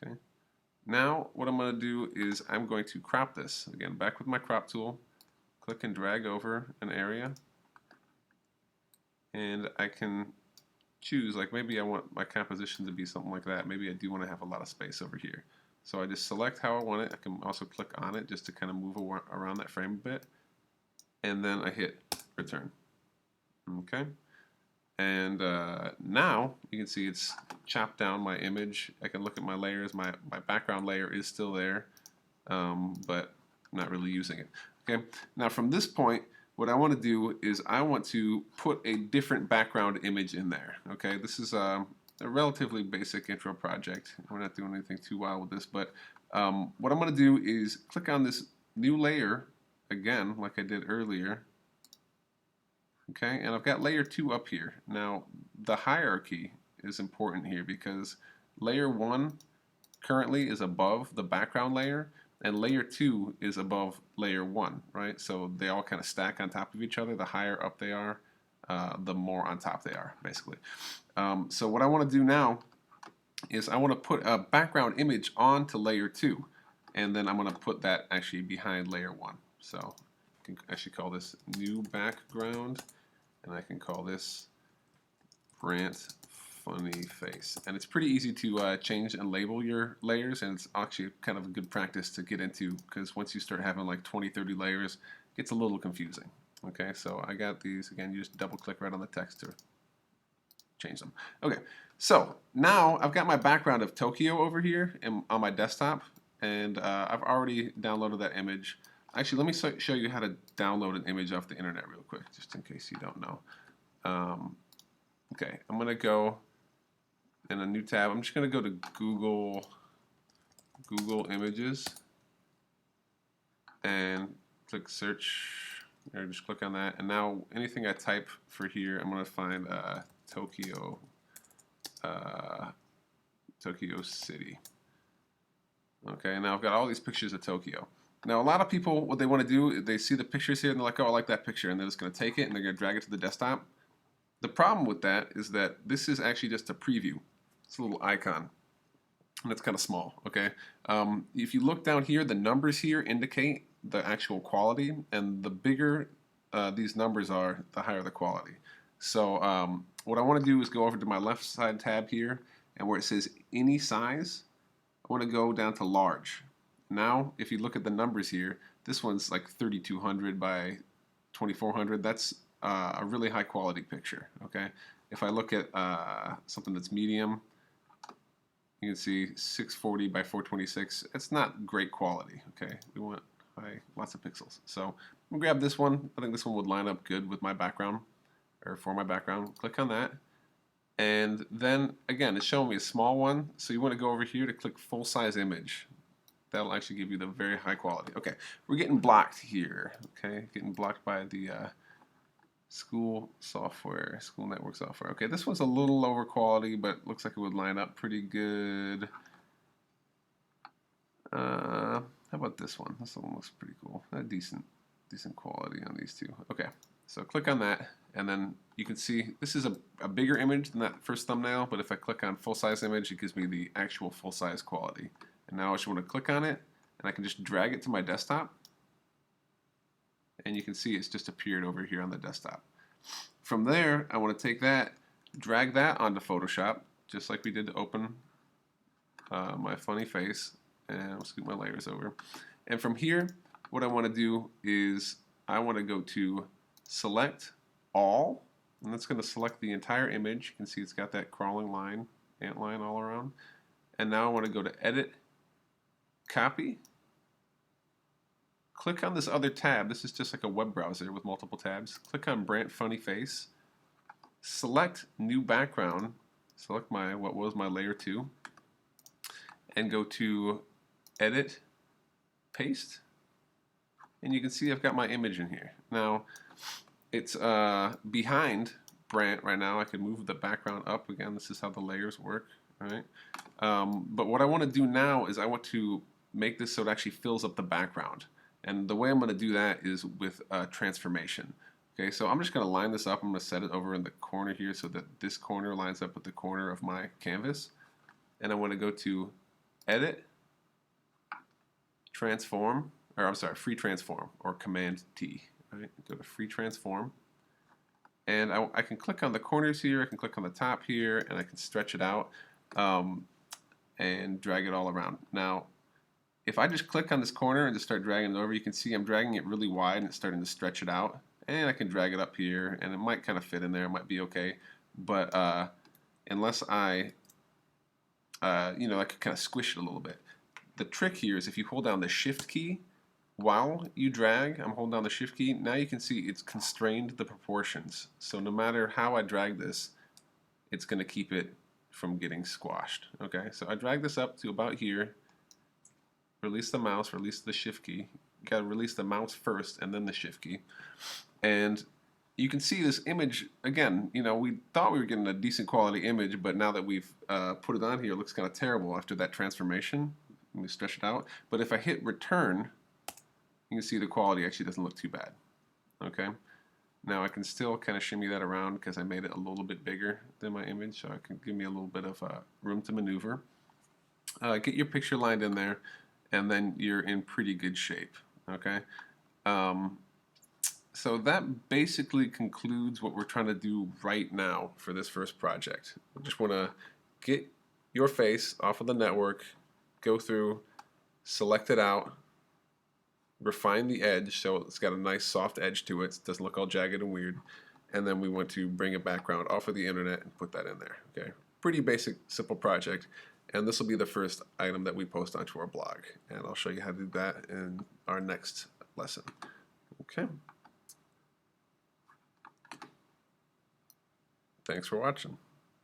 Okay. Now what I'm going to do is I'm going to crop this. Again, back with my crop tool, click and drag over an area, and I can choose, like maybe I want my composition to be something like that. Maybe I do want to have a lot of space over here. So I just select how I want it. I can also click on it just to kind of move around that frame a bit. And then I hit return. Okay. And now you can see it's chopped down my image. I can look at my layers. My background layer is still there, but I'm not really using it. Okay. Now from this point, what I want to do is I want to put a different background image in there. Okay. This is a relatively basic intro project. We're not doing anything too wild with this, but what I'm going to do is click on this new layer again, like I did earlier. Okay, and I've got layer 2 up here. Now, the hierarchy is important here because layer 1 currently is above the background layer, and layer 2 is above layer 1, right? So they all kind of stack on top of each other. The higher up they are, the more on top they are, basically. So what I want to do now is I want to put a background image onto layer 2, and then I'm going to put that actually behind layer 1. So I can actually call this new background, and I can call this Brant Funny Face. And it's pretty easy to change and label your layers, and it's actually kind of a good practice to get into, because once you start having like 20, 30 layers, it gets a little confusing. Okay, so I got these. Again, you just double click right on the text to change them. Okay, so now I've got my background of Tokyo over here on my desktop, and I've already downloaded that image. Actually, let me show you how to download an image off the internet real quick, just in case you don't know. Okay, I'm going to go in a new tab. I'm just going to go to Google Images and click search, or just click on that. And now anything I type for here, I'm going to find Tokyo City. Okay, now I've got all these pictures of Tokyo. Now a lot of people, what they want to do, they see the pictures here and they're like, oh, I like that picture, and they're just going to take it and they're going to drag it to the desktop. The problem with that is that this is actually just a preview. It's a little icon, and it's kind of small, okay? If you look down here, the numbers here indicate the actual quality, and the bigger these numbers are, the higher the quality. So what I want to do is go over to my left side tab here, and where it says any size, I want to go down to large. Now, if you look at the numbers here, this one's like 3200 by 2400. That's a really high quality picture, okay? If I look at something that's medium, you can see 640 by 426. It's not great quality, okay? We want lots of pixels. So I'm gonna grab this one. I think this one would line up good with my background, or for my background. Click on that. And then, again, it's showing me a small one, so you want to go over here to click full-size image. That'll actually give you the very high quality. Okay, we're getting blocked here, okay? Getting blocked by the school network software. Okay, this one's a little lower quality, but looks like it would line up pretty good. How about this one? This one looks pretty cool. Decent quality on these two. Okay, so click on that, and then you can see this is a bigger image than that first thumbnail, but if I click on full-size image, it gives me the actual full-size quality. And now I just want to click on it, and I can just drag it to my desktop, and you can see it's just appeared over here on the desktop. From there, I want to take that, drag that onto Photoshop, just like we did to open my funny face, and I'll scoot my layers over. And from here, what I want to do is I want to go to select all, and that's going to select the entire image. You can see it's got that crawling line, ant line all around. And now I want to go to edit, copy, click on this other tab. This is just like a web browser with multiple tabs. Click on Brant Funny Face, select new background, select what was my layer 2, and go to edit, paste, and you can see I've got my image in here. Now it's behind Brant right now. I can move the background up again. This is how the layers work, right? But what I want to do now is I want to make this so it actually fills up the background. And the way I'm going to do that is with transformation. Okay, so I'm just going to line this up. I'm going to set it over in the corner here so that this corner lines up with the corner of my canvas. And I want to go to edit, transform, or I'm sorry, free transform, or Command T. Right? Go to free transform. And I can click on the corners here, I can click on the top here, and I can stretch it out and drag it all around. Now, if I just click on this corner and just start dragging it over, you can see I'm dragging it really wide and it's starting to stretch it out. And I can drag it up here, and it might kind of fit in there, it might be okay. But unless I, I can kind of squish it a little bit. The trick here is if you hold down the Shift key, while you drag, I'm holding down the Shift key, now you can see it's constrained the proportions. So no matter how I drag this, it's going to keep it from getting squashed. Okay, so I drag this up to about here, release the mouse, release the Shift key. You got to release the mouse first and then the Shift key. And you can see this image, again, we thought we were getting a decent quality image, but now that we've put it on here, it looks kind of terrible after that transformation. Let me stretch it out. But if I hit return, you can see the quality actually doesn't look too bad. Okay, now I can still kind of shimmy that around because I made it a little bit bigger than my image, so it can give me a little bit of room to maneuver. Get your picture lined in there, and then you're in pretty good shape. Okay, so that basically concludes what we're trying to do right now for this first project. I just want to get your face off of the network, go through, select it out, refine the edge so it's got a nice soft edge to it, it doesn't look all jagged and weird, and then we want to bring a background off of the internet and put that in there. Okay, pretty basic, simple project, and this will be the first item that we post onto our blog, and I'll show you how to do that in our next lesson. Okay, thanks for watching.